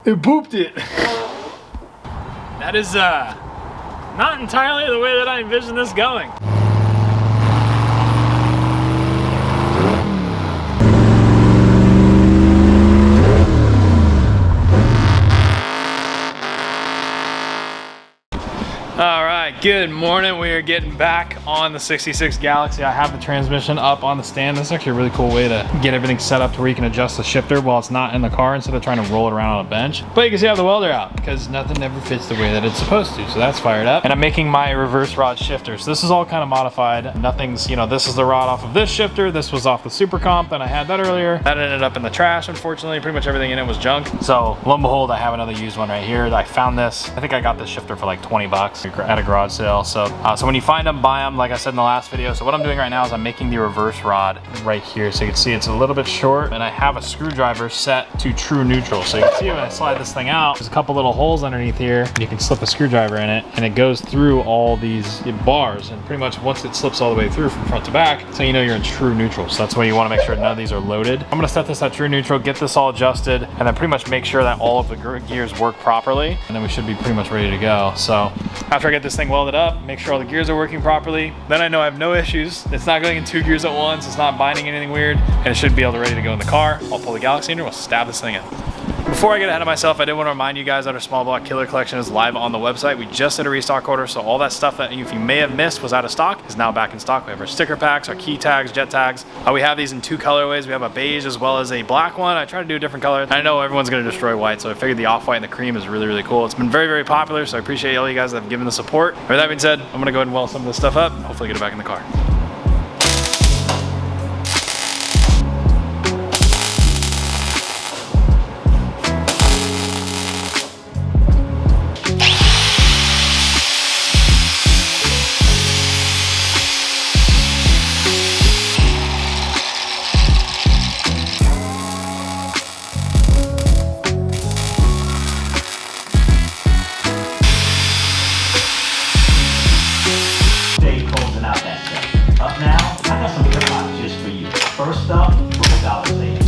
It booped it. That is not entirely the way that I envisioned this going. All right, good morning. We are getting back on the 66 Galaxie. I have the transmission up on the stand. This is actually a really cool way to get everything set up to where you can adjust the shifter while it's not in the car instead of trying to roll it around on a bench. But you can see I have the welder out because nothing ever fits the way that it's supposed to. So that's fired up. And I'm making my reverse rod shifter. So this is all kind of modified. Nothing's, you know, this is the rod off of this shifter. This was off the Super Comp that I had that earlier. That ended up in the trash, unfortunately. Pretty much everything in it was junk. So lo and behold, I have another used one right here. I found this. I think I got this shifter for like 20 bucks at a garage sale. So when you find them, buy them, like I said in the last video. So what I'm doing right now is I'm making the reverse rod right here. So you can see it's a little bit short, and I have a screwdriver set to true neutral. So you can see when I slide this thing out, there's a couple little holes underneath here, and you can slip a screwdriver in it, and it goes through all these bars, and pretty much once it slips all the way through from front to back, so you know you're in true neutral. So that's why you want to make sure none of these are loaded. I'm gonna set this at true neutral, get this all adjusted, and then pretty much make sure that all of the gears work properly, and then we should be pretty much ready to go. So after I get this thing welded up, make sure all the gears are working properly, then I know I have no issues. It's not going in 2 gears at once, it's not binding anything weird, and it should be able to ready to go in the car. I'll pull the Galaxie in and we'll stab this thing in. Before I get ahead of myself, I did want to remind you guys that our small block killer collection is live on the website. We just did a restock order, so all that stuff that if you may have missed was out of stock is now back in stock. We have our sticker packs, our key tags, jet tags. We have these in 2 colorways. We have a beige as well as a black one. I try to do a different color. I know everyone's going to destroy white, so I figured the off-white and the cream is really, really cool. It's been very, very popular, so I appreciate all you guys that have given the support. With that being said, I'm going to go ahead and weld some of this stuff up, hopefully get it back in the car. First up, we're Galaxie.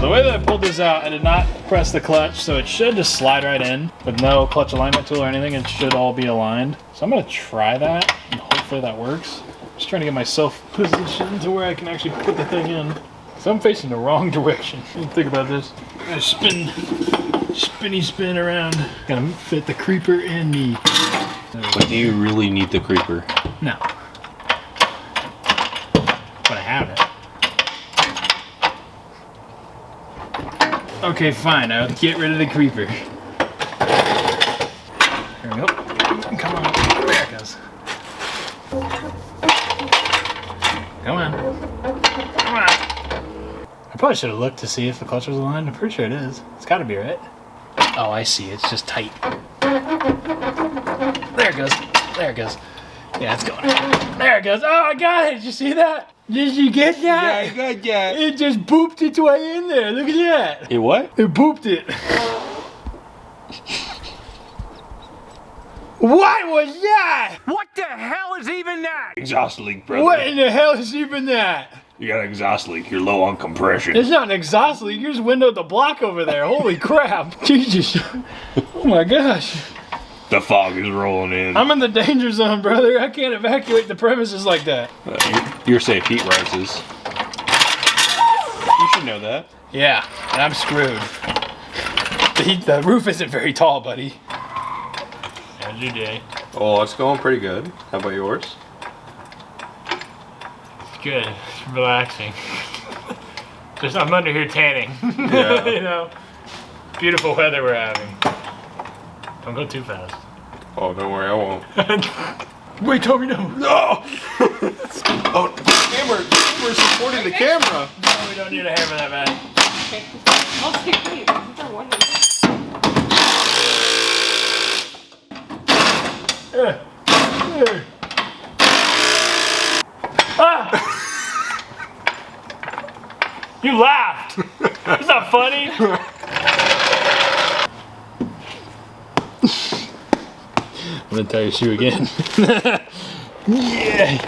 The way that I pulled this out, I did not press the clutch, so it should just slide right in with no clutch alignment tool or anything. It should all be aligned. So I'm gonna try that, and hopefully that works. Just trying to get myself positioned to where I can actually put the thing in. So I'm facing the wrong direction. Think about this. I'm gonna spin around. Gonna fit the creeper in me. But do you really need the creeper? No. But I have it. Okay, fine. I'll get rid of the creeper. There we go. Come on. There it goes. Come on. Come on. I probably should have looked to see if the clutch was aligned. I'm pretty sure it is. It's got to be, right? Oh, I see. It's just tight. There it goes. There it goes. Yeah, it's going. There it goes. Oh, I got it. Did you see that? Did you get that? Yeah, I got that. It just booped its way in there. Look at that. It what? It booped it. What was that? What the hell is even that? Exhaust leak, brother. What in the hell is even that? You got an exhaust leak. You're low on compression. It's not an exhaust leak. You just windowed the block over there. Holy crap. Jesus. Oh my gosh. The fog is rolling in. I'm in the danger zone, brother. I can't evacuate the premises like that. You're safe. Heat rises. You should know that. Yeah, and I'm screwed. The roof isn't very tall, buddy. How's your day? Oh, it's going pretty good. How about yours? Good. It's relaxing. I'm under here tanning. Yeah. You know, beautiful weather we're having. Don't go too fast. Oh, don't worry, I won't. Wait, Toby, no. No! Oh, we're supporting the camera. No, we don't need a hammer that bad. Okay. I'll take these. These are wonderful. Ah! You laughed. Is that funny? I'm gonna tie your shoe again. Yeah,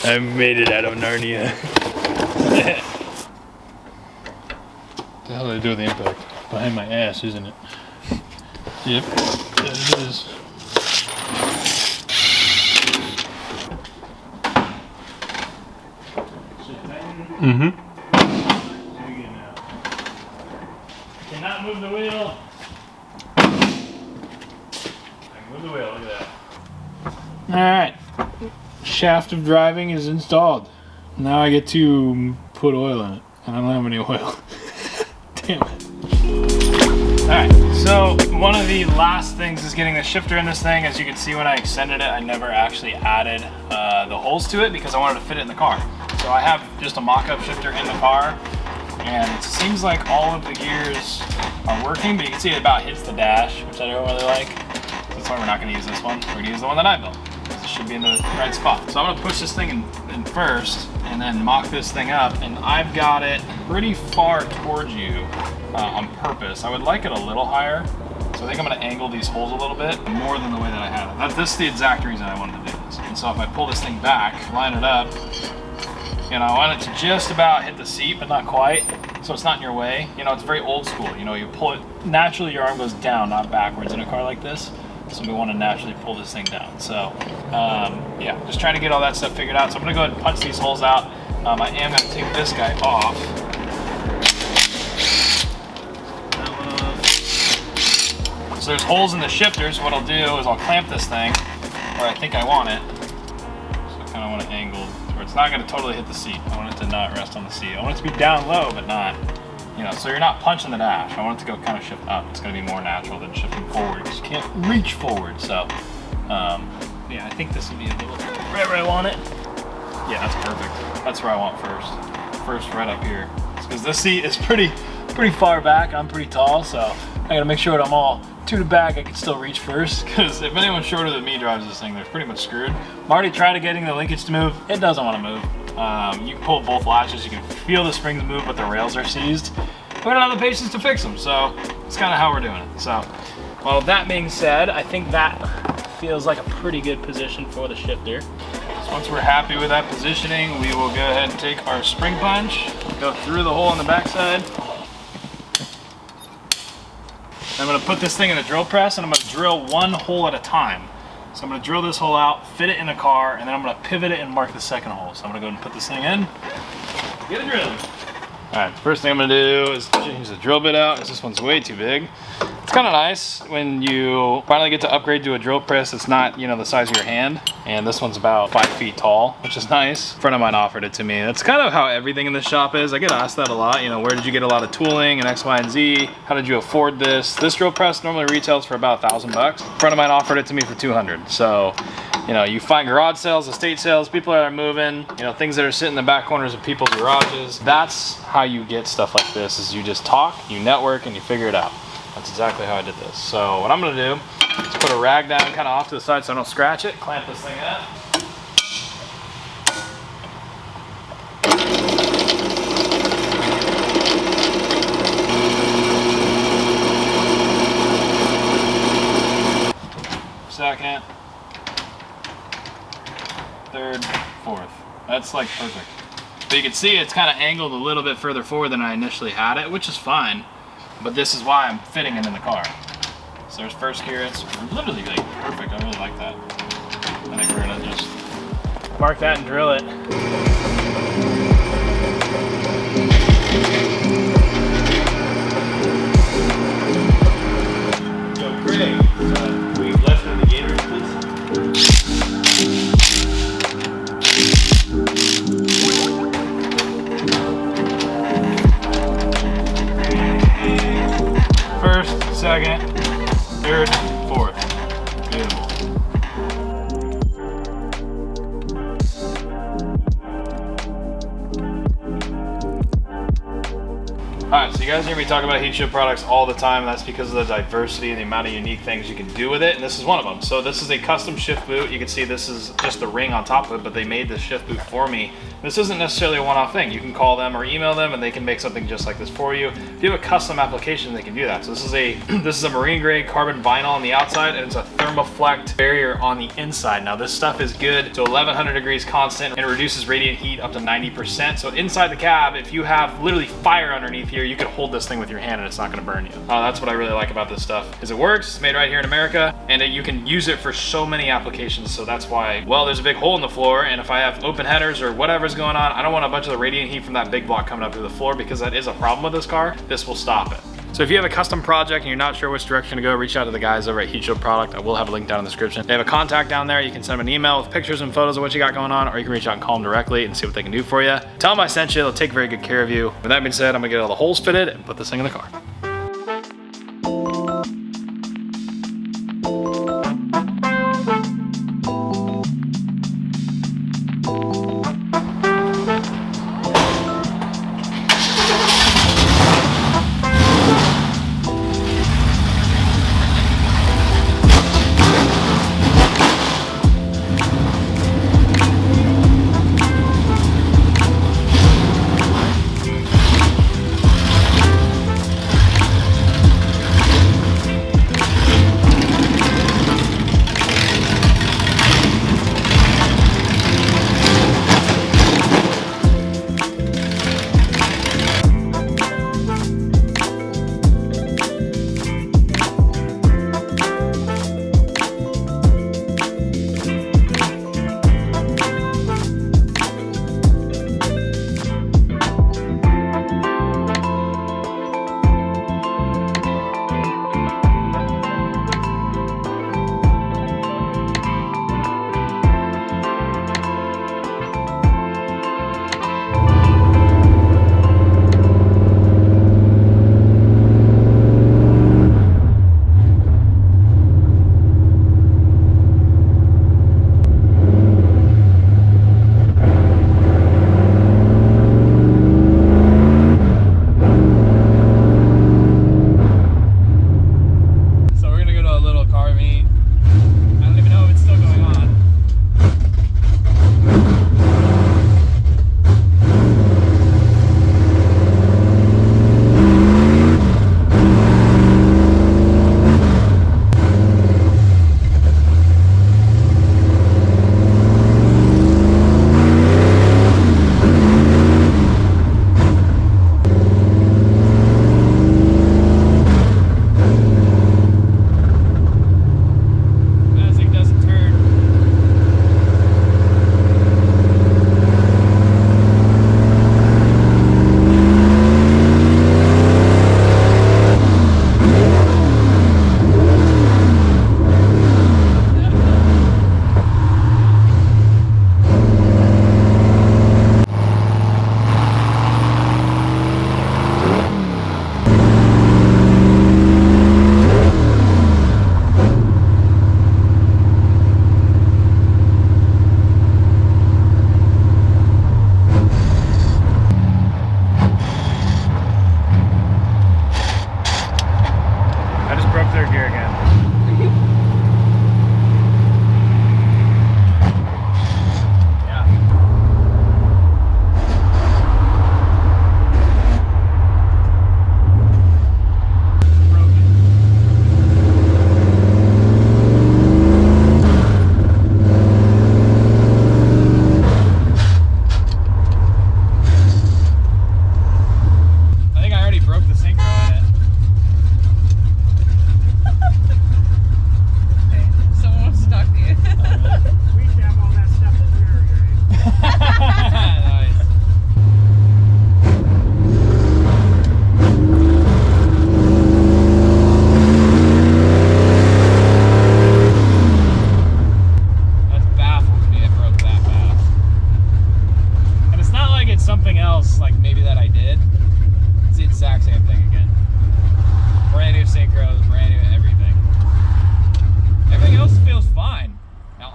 I made it out of Narnia. What the hell did I do with the impact? Behind my ass, isn't it? Yep, there it is. Mm-hmm. Cannot move the wheel. I can move the wheel, look at that. Alright. Shaft of driving is installed. Now I get to put oil in it. And I don't have any oil. Damn it. Alright, so one of the last things is getting the shifter in this thing. As you can see when I extended it, I never actually added the holes to it because I wanted to fit it in the car. So I have just a mock-up shifter in the car, and it seems like all of the gears are working, but you can see it about hits the dash, which I don't really like. So that's why we're not going to use this one. We're going to use the one that I built, because it should be in the right spot. So I'm going to push this thing in first, and then mock this thing up, and I've got it pretty far towards you on purpose. I would like it a little higher, so I think I'm going to angle these holes a little bit more than the way that I had it. This is the exact reason I wanted to do this. And so if I pull this thing back, line it up, you know, I want it to just about hit the seat, but not quite, so it's not in your way. You know, it's very old school. You know, you pull it, naturally your arm goes down, not backwards in a car like this. So we want to naturally pull this thing down. So, yeah, just trying to get all that stuff figured out. So I'm going to go ahead and punch these holes out. I am going to take this guy off. So there's holes in the shifters. What I'll do is I'll clamp this thing where I think I want it. So I kind of want to angle where it's not going to totally hit the seat. I want it to not rest on the seat. I want it to be down low, but not, you know, so you're not punching the dash. I want it to go kind of shift up. It's going to be more natural than shifting forward because you can't reach forward. So, yeah, I think this would be a little right where I want it. Yeah, that's perfect. That's where I want first. First, right up here. Because this seat is pretty far back. I'm pretty tall, so I got to make sure that I'm all to the back. I can still reach first. Because if anyone shorter than me drives this thing, they're pretty much screwed. I'm already trying to getting the linkage to move. It doesn't want to move. You can pull both latches. You can feel the springs move, but the rails are seized. We don't have the patience to fix them, so it's kind of how we're doing it. So, well, that being said, I think that feels like a pretty good position for the shifter. So once we're happy with that positioning, we will go ahead and take our spring punch, go through the hole on the backside. I'm going to put this thing in a drill press, and I'm going to drill one hole at a time. So I'm going to drill this hole out, fit it in the car, and then I'm going to pivot it and mark the second hole. So I'm going to go ahead and put this thing in, get it drilled. Alright, first thing I'm going to do is change the drill bit out, because this one's way too big. It's kind of nice when you finally get to upgrade to a drill press that's not, you know, the size of your hand. And this one's about 5 feet tall, which is nice. A friend of mine offered it to me. That's kind of how everything in this shop is. I get asked that a lot. You know, where did you get a lot of tooling and X, Y, and Z? How did you afford this? This drill press normally retails for about $1,000. A friend of mine offered it to me for $200. So, you know, you find garage sales, estate sales, people that are moving, you know, things that are sitting in the back corners of people's garages. That's how you get stuff like this, is you just talk, you network, and you figure it out. That's exactly how I did this. So what I'm gonna do is put a rag down kind of off to the side so I don't scratch it, clamp this thing up. Second, third, fourth. That's like perfect. But you can see it's kind of angled a little bit further forward than I initially had it, which is fine. But this is why I'm fitting it in the car. So there's first gear. It's literally like perfect. I really like that. I think we're gonna just mark that and drill it. Yo, Greg, we left in the gators, please. First, second, third, fourth. Beautiful. Alright, so you guys hear me talk about heat shield products all the time. That's because of the diversity and the amount of unique things you can do with it, and this is one of them. So this is a custom shift boot. You can see this is just the ring on top of it, but they made this shift boot for me. This isn't necessarily a one-off thing. You can call them or email them and they can make something just like this for you. If you have a custom application, they can do that. So this is a marine grade carbon vinyl on the outside, and it's a thermoflect barrier on the inside. Now this stuff is good to 1100 degrees constant, and it reduces radiant heat up to 90%. So inside the cab, if you have literally fire underneath here, you can hold this thing with your hand and it's not gonna burn you. That's what I really like about this stuff, is it works, it's made right here in America, and you can use it for so many applications. So that's why, well, there's a big hole in the floor, and if I have open headers or whatever's going on, I don't want a bunch of the radiant heat from that big block coming up through the floor, because that is a problem with this car. This will stop it. So if you have a custom project and you're not sure which direction to go, reach out to the guys over at Heat Shield Product. I will have a link down in the description. They have a contact down there. You can send them an email with pictures and photos of what you got going on, or you can reach out and call them directly and see what they can do for you. Tell them I sent you. They'll take very good care of you. With that being said, I'm gonna get all the holes fitted and put this thing in the car.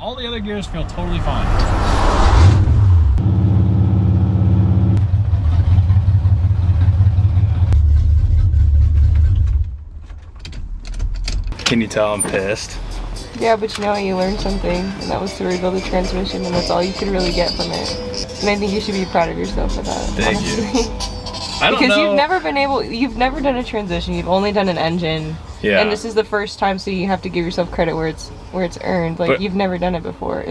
all the other gears feel totally fine. Can you tell I'm pissed? Yeah, but you know what? You learned something, and that was to rebuild the transmission, and that's all you could really get from it. And I think you should be proud of yourself for that. Thank honestly. you. I don't because know. you've never done a transition. You've only done an engine. Yeah. And this is the first time, so you have to give yourself credit where it's earned. Like, you've never done it before.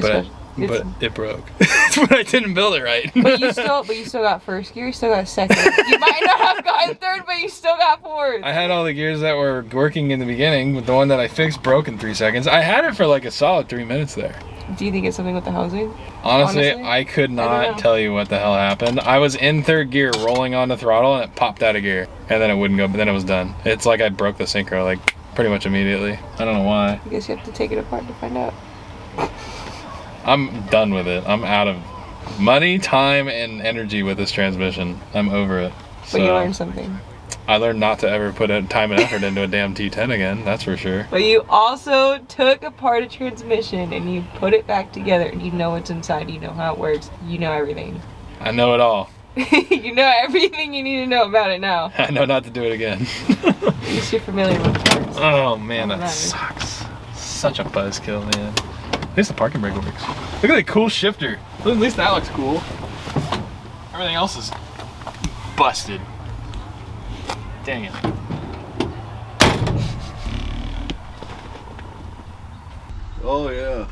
But it broke. But I didn't build it right. But you still got first gear. You still got second. You might not have gotten third, but you still got fourth. I had all the gears that were working in the beginning, but the one that I fixed broke in 3 seconds. I had it for like a solid 3 minutes there. Do you think it's something with the housing? Honestly, I could not tell you what the hell happened. I was in third gear rolling on the throttle and it popped out of gear. And then it wouldn't go, but then it was done. It's like I broke the synchro like pretty much immediately. I don't know why. I guess you have to take it apart to find out. I'm done with it. I'm out of money, time, and energy with this transmission. I'm over it. But you learned something. I learned not to ever put time and effort into a damn T10 again, that's for sure. But you also took apart a transmission and you put it back together and you know what's inside, you know how it works, you know everything. I know it all. You know everything you need to know about it now. I know not to do it again. At least you're familiar with parts. Oh man, that sucks. Such a buzzkill, man. At least the parking brake works. Look at that cool shifter. At least that looks cool. Everything else is busted. Dang it. Oh yeah.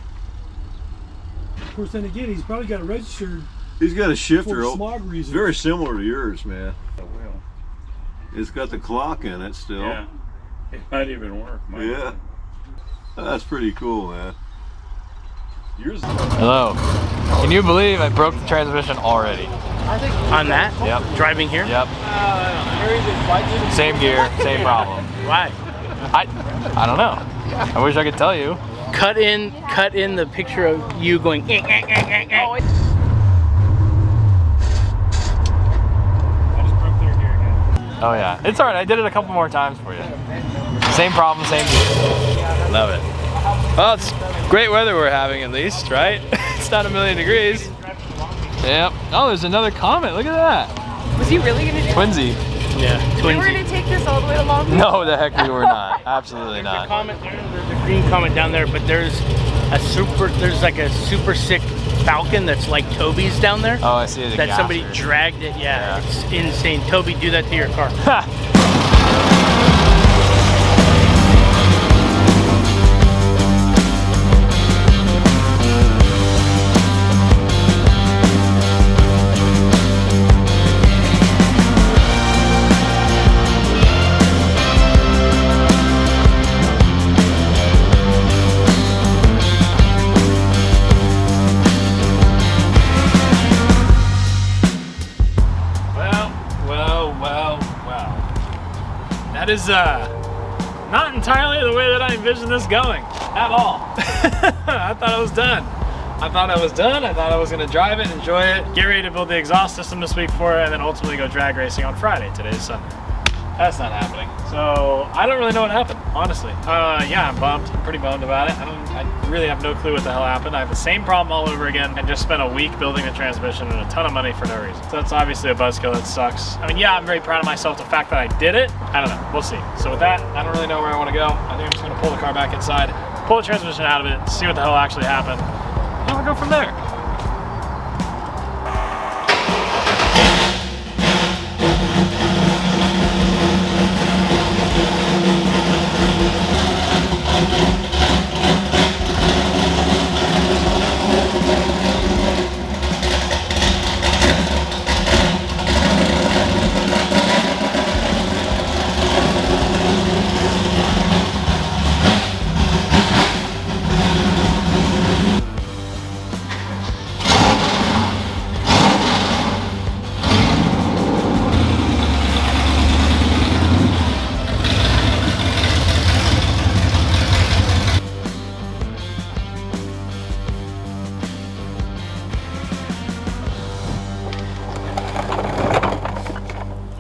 Of course, then again, he's probably got it registered He's got a shifter. for smog reasons. Very similar to yours, man. It's got the clock in it still. Yeah. It might even work. Yeah. That's pretty cool, man. Yours. Hello. Can you believe I broke the transmission already? On that? Yep. Driving here? Yep. Same gear, same problem. Why? I don't know. I wish I could tell you. Cut in the picture of you going. Oh yeah, it's alright. I did it a couple more times for you. Same problem, same gear. Love it. Well, it's great weather we're having at least, right? It's not 1,000,000 degrees. Yep. Oh, there's another comment. Look at that. Was he really gonna do Twinsy. Yeah, We were gonna take this all the way along? No, the heck we were not. Absolutely not. Comment there, there's a green comment down there, but there's like a super sick Falcon that's like Toby's down there. Oh, I see it. That somebody dragged it. Yeah, it's insane. Toby, do that to your car. That is not entirely the way that I envisioned this going at all. I thought I was done. I thought I was gonna drive it, enjoy it, get ready to build the exhaust system this week for it, and then ultimately go drag racing on Friday. Today's Sunday. That's not happening. So I don't really know what happened, honestly. Yeah, I'm bummed. I'm pretty bummed about it. I really have no clue what the hell happened. I have the same problem all over again and just spent a week building a transmission and a ton of money for no reason. So that's obviously a buzzkill. That sucks. I mean, yeah, I'm very proud of myself. The fact that I did it, I don't know. We'll see. So with that, I don't really know where I want to go. I think I'm just gonna pull the car back inside, pull the transmission out of it, see what the hell actually happened, and we'll go from there.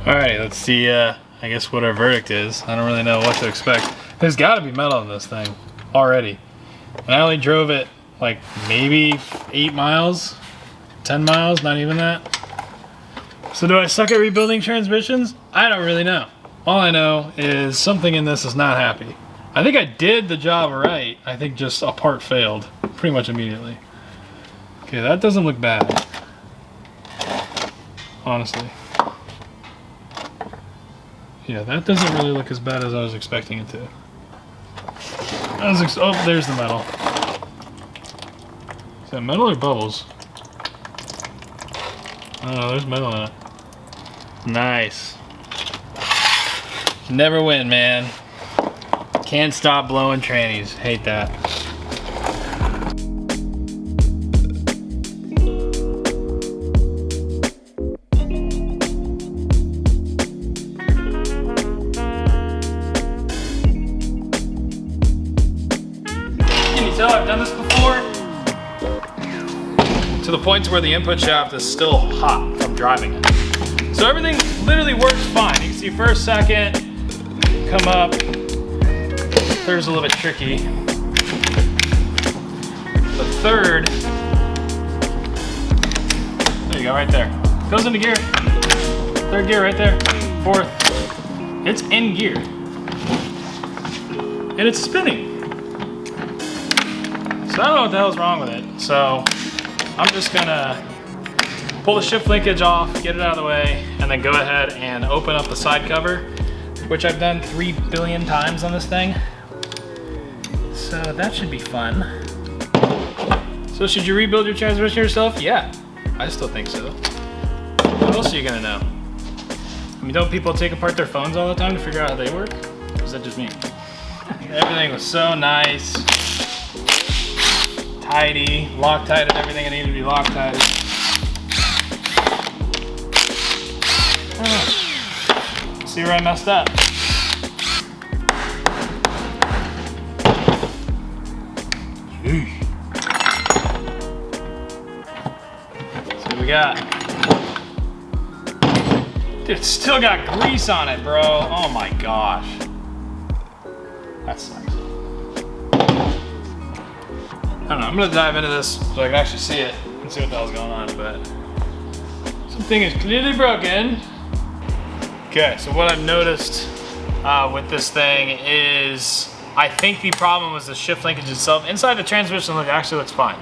Alright, let's see, I guess what our verdict is. I don't really know what to expect. There's gotta be metal in this thing already. And I only drove it like maybe 8 miles, 10 miles, not even that. So do I suck at rebuilding transmissions? I don't really know. All I know is something in this is not happy. I think I did the job right. I think just a part failed pretty much immediately. Okay, that doesn't look bad. Honestly. Yeah, that doesn't really look as bad as I was expecting it to. Oh, there's the metal. Is that metal or bubbles? Oh, there's metal in it. Nice. Never win, man. Can't stop blowing trannies. Hate that. Can you tell I've done this before? To the point where the input shaft is still hot from driving it. So everything literally works fine. You can see first, second, come up. Third's a little bit tricky. The third, there you go, right there. Goes into gear. Third gear right there. Fourth, it's in gear. And it's spinning. So I don't know what the hell's wrong with it. So I'm just gonna pull the shift linkage off, get it out of the way, and then go ahead and open up the side cover, which I've done 3 billion times on this thing. So that should be fun. So should you rebuild your transmission yourself? Yeah, I still think so. What else are you gonna know? I mean, don't people take apart their phones all the time to figure out how they work? Or is that just me? Everything was so nice. Tidy, Loctited everything I needed to be Loctited. Oh. See where I messed up. See what we got. Dude, it's still got grease on it, bro. Oh my gosh. That sucks. I don't know, I'm gonna dive into this so I can actually see it and see what the hell's going on, but something is clearly broken. Okay, so what I've noticed with this thing is I think the problem was the shift linkage itself. Inside the transmission actually looks fine.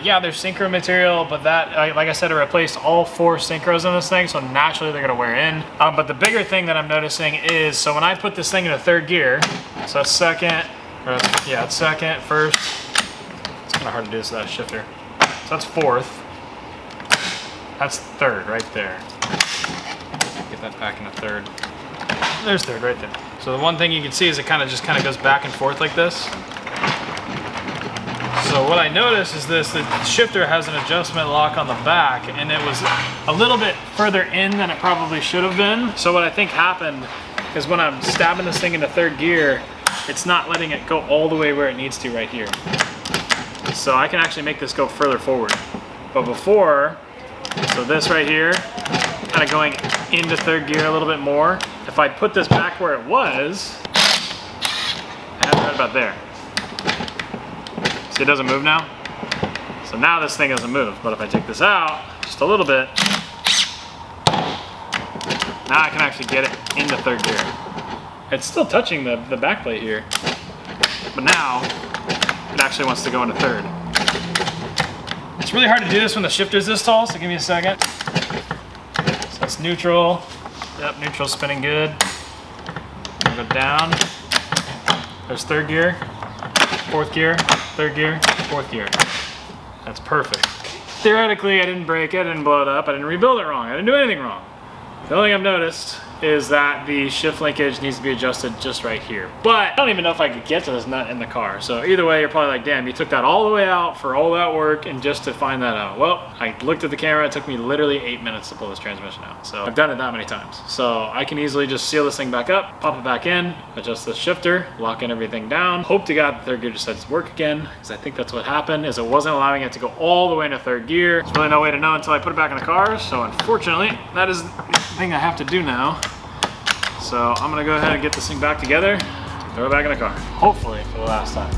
Yeah, there's synchro material, but that, like I said, it replaced all 4 synchros in this thing, so naturally they're gonna wear in. But the bigger thing that I'm noticing is, so when I put this thing into 3rd gear, so that's second, or yeah, it's second, first. It's kind of hard to do this without a shifter. So that's 4th. That's 3rd right there. Get that back into 3rd. There's 3rd right there. So the one thing you can see is it just kind of goes back and forth like this. So what I noticed is the shifter has an adjustment lock on the back, and it was a little bit further in than it probably should have been. So what I think happened is when I'm stabbing this thing into 3rd gear, it's not letting it go all the way where it needs to right here. So I can actually make this go further forward. But before, so this right here, kind of going into 3rd gear a little bit more. If I put this back where it was, I have it right about there. See, it doesn't move now? So now this thing doesn't move, but if I take this out just a little bit, now I can actually get it into 3rd gear. It's still touching the back plate here, but now it actually wants to go into 3rd. It's really hard to do this when the shifter's this tall, so give me a second. So it's neutral. Yep, neutral's spinning good. Go down. There's 3rd gear, 4th gear, 3rd gear, 4th gear. That's perfect. Theoretically, I didn't break it, I didn't blow it up, I didn't rebuild it wrong, I didn't do anything wrong. The only thing I've noticed is that the shift linkage needs to be adjusted just right here. But I don't even know if I could get to this nut in the car. So either way, you're probably like, damn, you took that all the way out for all that work and just to find that out. Well, I looked at the camera, it took me literally 8 minutes to pull this transmission out. So I've done it that many times. So I can easily just seal this thing back up, pop it back in, adjust the shifter, lock in everything down. Hope to God the 3rd gear decides to work again, because I think that's what happened, is it wasn't allowing it to go all the way into 3rd gear. There's really no way to know until I put it back in the car. So unfortunately, that is the thing I have to do now. So I'm gonna go ahead and get this thing back together, throw it back in the car. Hopefully for the last time.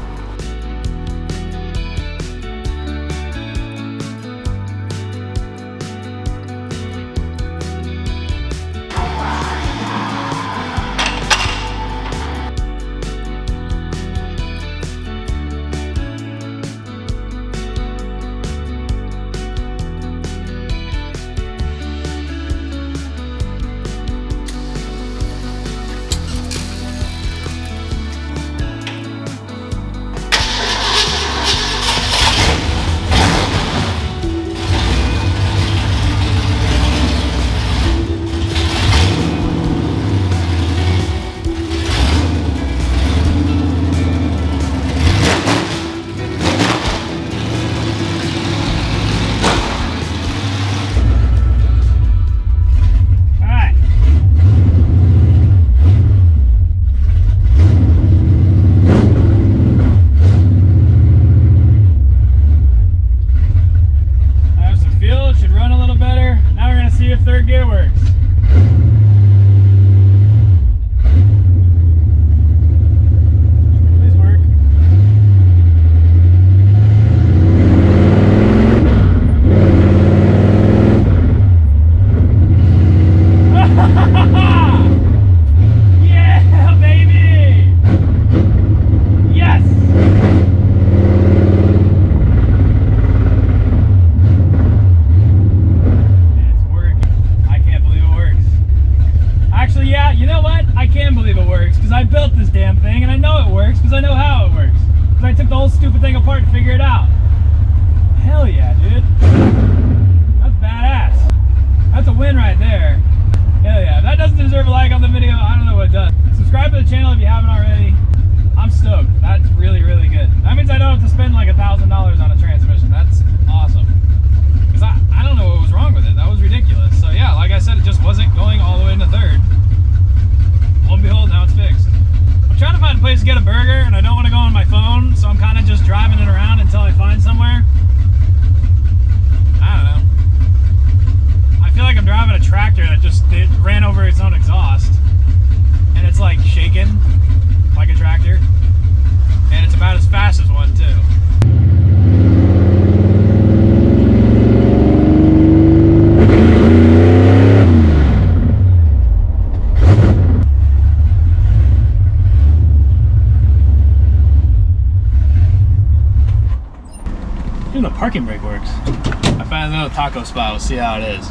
stupid thing apart to figure it out. Hell yeah, dude. That's badass. That's a win right there. Hell yeah. If that doesn't deserve a like on the video, I don't know what does. Subscribe to the channel if you haven't already. I'm stoked. That's really, really good. That means I don't have to spend like $1,000 on a transmission. That's awesome. Because I don't know what was wrong with it. That was ridiculous. So yeah, like I said, it just wasn't going all the way into third. Lo and behold, now it's fixed. I'm trying to find a place to get a burger, and I don't want to go on my phone, so I'm kind of just driving it around until I find somewhere. I don't know. I feel like I'm driving a tractor that just ran over its own exhaust, and it's like shaking like a tractor, and it's about as fast as one too. Even the parking brake works. I found another taco spot, we'll see how it is.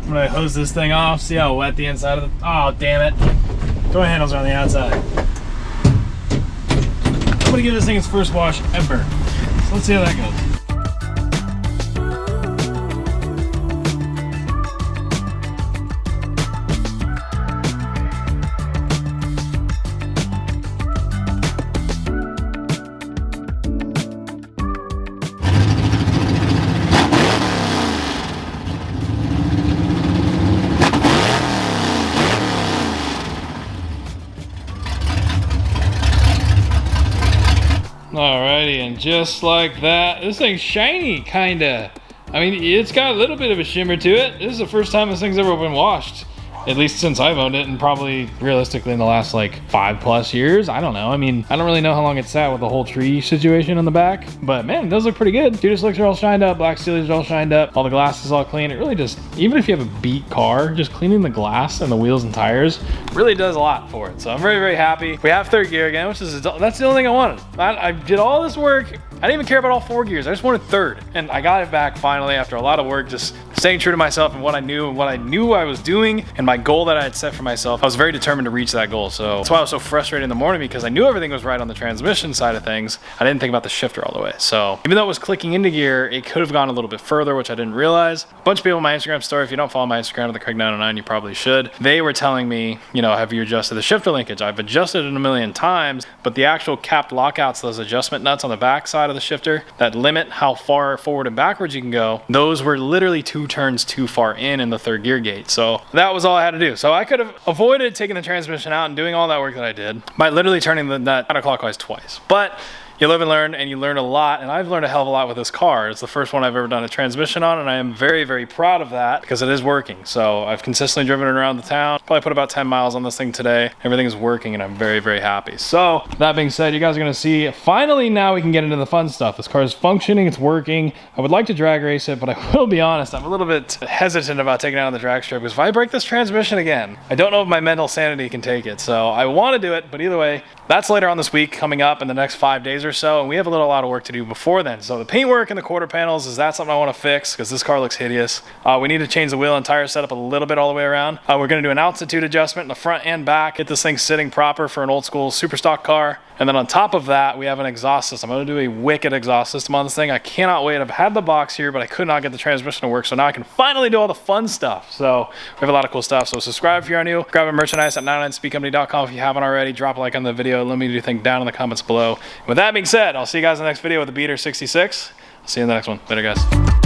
I'm gonna hose this thing off, see how wet the inside of the, oh damn it. Door handles are on the outside. I'm gonna give this thing its first wash ever. So let's see how that goes. Alrighty, and just like that, this thing's shiny, kinda. I mean, it's got a little bit of a shimmer to it. This is the first time this thing's ever been washed. At least since I've owned it, and probably realistically in the last like 5+ years. I don't know. I mean, I don't really know how long it's sat with the whole tree situation on the back, but man, it does look pretty good. Duty slicks are all shined up, black steelers are all shined up, all the glass is all clean. It really just, even if you have a beat car, just cleaning the glass and the wheels and tires really does a lot for it. So I'm very, very happy. We have third gear again, which is, that's the only thing I wanted. I did all this work. I didn't even care about all 4 gears. I just wanted third, and I got it back finally after a lot of work, just staying true to myself and what I knew and what I knew I was doing and my goal that I had set for myself. I was very determined to reach that goal. So that's why I was so frustrated in the morning, because I knew everything was right on the transmission side of things. I didn't think about the shifter all the way. So even though it was clicking into gear, it could have gone a little bit further, which I didn't realize. A bunch of people on my Instagram story, if you don't follow my Instagram at the Craig909, you probably should. They were telling me, you know, have you adjusted the shifter linkage? I've adjusted it a million times, but the actual capped lockouts, those adjustment nuts on the back side of the shifter that limit how far forward and backwards you can go, those were literally 2 turns too far in the third gear gate. So that was all I had to do. So I could have avoided taking the transmission out and doing all that work that I did by literally turning the nut counterclockwise twice. But you live and learn, and you learn a lot, and I've learned a hell of a lot with this car. It's the first one I've ever done a transmission on, and I am very, very proud of that because it is working. So I've consistently driven it around the town, probably put about 10 miles on this thing today. Everything is working, and I'm very, very happy. So that being said, you guys are gonna see, finally now we can get into the fun stuff. This car is functioning, it's working. I would like to drag race it, but I will be honest, I'm a little bit hesitant about taking it out on the drag strip because if I break this transmission again, I don't know if my mental sanity can take it. So I wanna do it, but either way, that's later on this week, coming up in the next 5 days or so, and we have a lot of work to do before then. So the paintwork and the quarter panels, is that something I want to fix? Because this car looks hideous. We need to change the wheel and tire setup a little bit all the way around. We're going to do an altitude adjustment in the front and back, get this thing sitting proper for an old school super stock car. And then on top of that, we have an exhaust system. I'm going to do a wicked exhaust system on this thing. I cannot wait. I've had the box here, but I could not get the transmission to work. So now I can finally do all the fun stuff. So we have a lot of cool stuff. So subscribe if you're new. Grab a merchandise at 99speedcompany.com if you haven't already. Drop a like on the video. Let me know what you think down in the comments below. With that being said, I'll see you guys in the next video with the Beater 66. I'll see you in the next one. Later, guys.